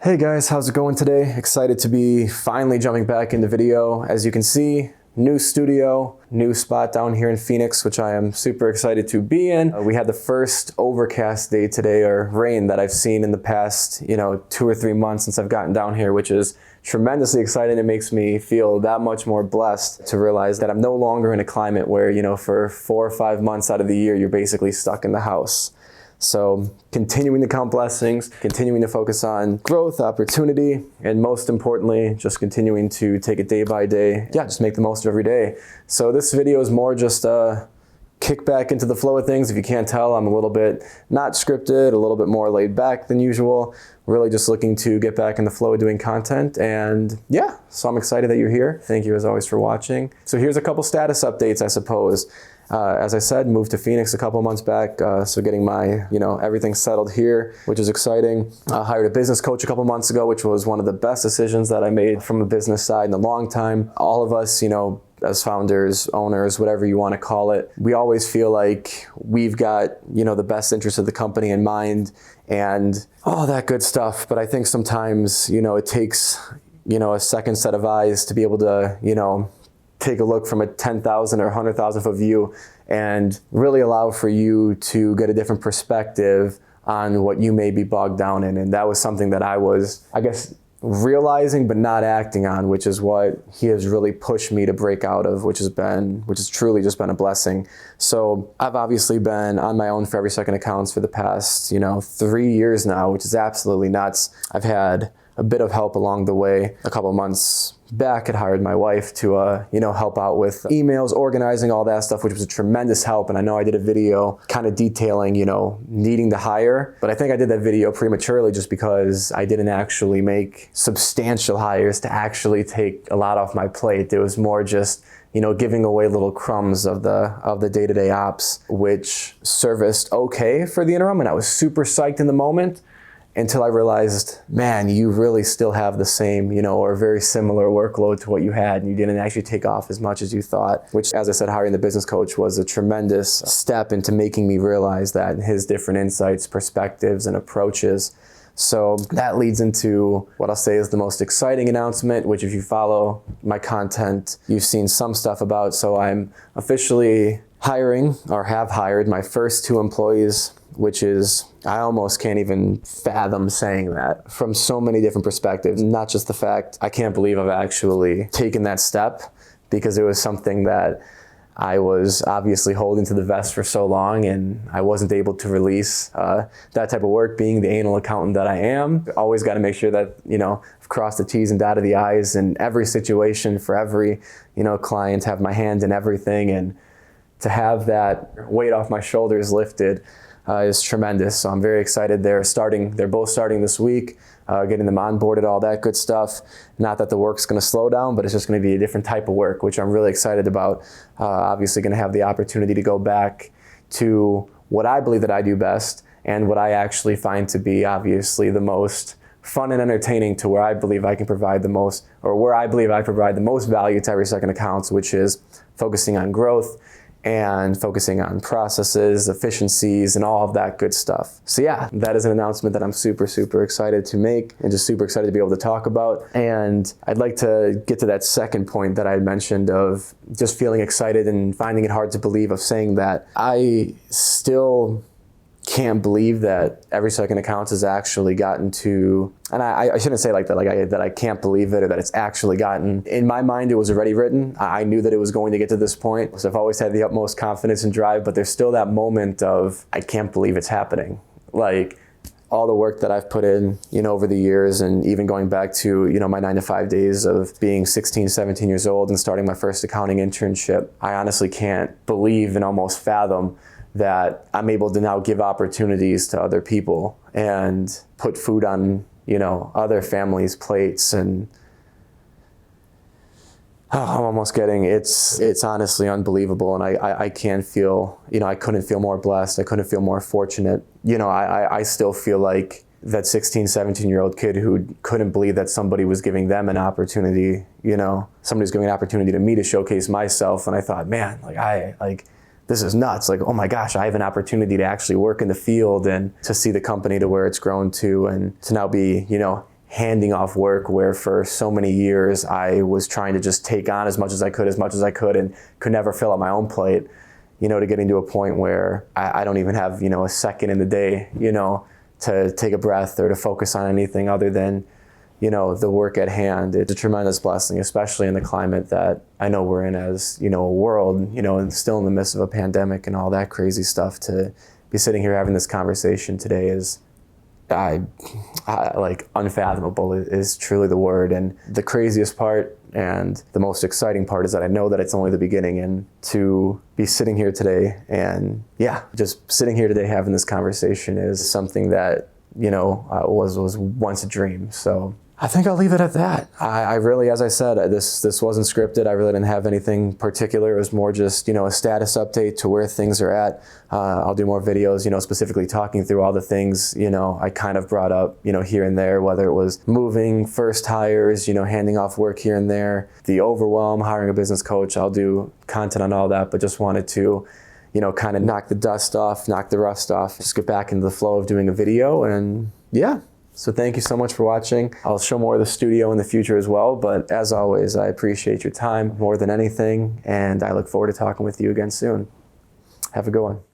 Hey guys, how's it going today? Excited to be finally jumping back into video. As you can see, new studio, new spot down here in Phoenix, which I am super excited to be in. We had the first overcast day today, or rain, that I've seen in the past, 2 or 3 months since I've gotten down here, which is tremendously exciting. It makes me feel that much more blessed to realize that I'm no longer in a climate where, for 4 or 5 months out of the year, you're basically stuck in the house. So continuing to count blessings, continuing to focus on growth, opportunity, and most importantly, just continuing to take it day by day. Yeah, just make the most of every day. So this video is more just a kick back into the flow of things. If you can't tell, I'm a little bit not scripted, a little bit more laid back than usual. Really just looking to get back in the flow of doing content. And yeah, so I'm excited that you're here. Thank you as always for watching. So here's a couple status updates, I suppose. As I said, moved to Phoenix a couple months back, so getting my, everything settled here, which is exciting. Hired a business coach a couple months ago, which was one of the best decisions that I made from a business side in a long time. All of us, as founders, owners, whatever you want to call it, we always feel like we've got, the best interest of the company in mind and all that good stuff. But I think sometimes, it takes, a second set of eyes to be able to, take a look from a 10,000 or 100,000 foot view and really allow for you to get a different perspective on what you may be bogged down in. And that was something that I was, realizing but not acting on, which is what he has really pushed me to break out of, which has truly just been a blessing. So I've obviously been on my own for Every Second Accounts for the past, 3 years now, which is absolutely nuts. I've had a bit of help along the way. A couple months back, had hired my wife to, help out with emails, organizing, all that stuff, which was a tremendous help. And I know I did a video kind of detailing, needing to hire, but I think I did that video prematurely just because I didn't actually make substantial hires to actually take a lot off my plate. It was more just, giving away little crumbs of the day-to-day ops, which serviced okay for the interim. And I was super psyched in the moment, until I realized, man, you really still have the same, or very similar workload to what you had, and you didn't actually take off as much as you thought, which, as I said, hiring the business coach was a tremendous step into making me realize that, and his different insights, perspectives, and approaches. So that leads into what I'll say is the most exciting announcement, which if you follow my content, you've seen some stuff about. So I'm officially hiring, or have hired, my first 2 employees, which is, I almost can't even fathom saying that from so many different perspectives. Not just the fact, I can't believe I've actually taken that step, because it was something that I was obviously holding to the vest for so long, and I wasn't able to release that type of work. Being the anal accountant that I am, always got to make sure that, I've crossed the T's and dotted the I's in every situation for every, client, have my hand in everything. And to have that weight off my shoulders lifted is tremendous. So I'm very excited. They're both starting this week, getting them onboarded, all that good stuff. Not that the work's going to slow down, but it's just going to be a different type of work, which I'm really excited about. Obviously going to have the opportunity to go back to what I believe that I do best, and what I actually find to be obviously the most fun and entertaining, to where I believe I can provide the most, or where I believe I provide the most value to Every Second Accounts, which is focusing on growth and focusing on processes, efficiencies, and all of that good stuff. So yeah, that is an announcement that I'm super, super excited to make, and just super excited to be able to talk about. And I'd like to get to that second point that I mentioned of just feeling excited and finding it hard to believe, of saying that I still can't believe that Every Second Accounts has actually gotten to, and I shouldn't say like that, that I can't believe it, or that it's actually gotten, in my mind, it was already written. I knew that it was going to get to this point. So I've always had the utmost confidence and drive, but there's still that moment of, I can't believe it's happening. Like, all the work that I've put in, over the years, and even going back to, my 9-to-5 days of being 16, 17 years old and starting my first accounting internship, I honestly can't believe and almost fathom that I'm able to now give opportunities to other people and put food on, other families' plates. And I'm almost getting, it's honestly unbelievable. And I can't feel, I couldn't feel more blessed. I couldn't feel more fortunate. I still feel like that 16, 17-year-old kid who couldn't believe that somebody was giving them an opportunity, somebody's giving an opportunity to me to showcase myself. And I thought, man, this is nuts. Like, oh my gosh, I have an opportunity to actually work in the field and to see the company to where it's grown to, and to now be, handing off work, where for so many years I was trying to just take on as much as I could, and could never fill up my own plate, to getting to a point where I don't even have, a second in the day, to take a breath or to focus on anything other than, the work at hand. It's a tremendous blessing, especially in the climate that I know we're in as, a world, and still in the midst of a pandemic and all that crazy stuff. To be sitting here having this conversation today is, like, unfathomable is truly the word. And the craziest part and the most exciting part is that I know that it's only the beginning, and to be sitting here today and just sitting here today having this conversation is something that, was once a dream. So I think I'll leave it at that. I really, as I said, this wasn't scripted. I really didn't have anything particular. It was more just, a status update to where things are at. I'll do more videos, specifically talking through all the things, I kind of brought up, here and there, whether it was moving, first hires, handing off work here and there, the overwhelm, hiring a business coach. I'll do content on all that, but just wanted to, kind of knock the dust off, knock the rust off, just get back into the flow of doing a video. And so thank you so much for watching. I'll show more of the studio in the future as well, but as always, I appreciate your time more than anything, and I look forward to talking with you again soon. Have a good one.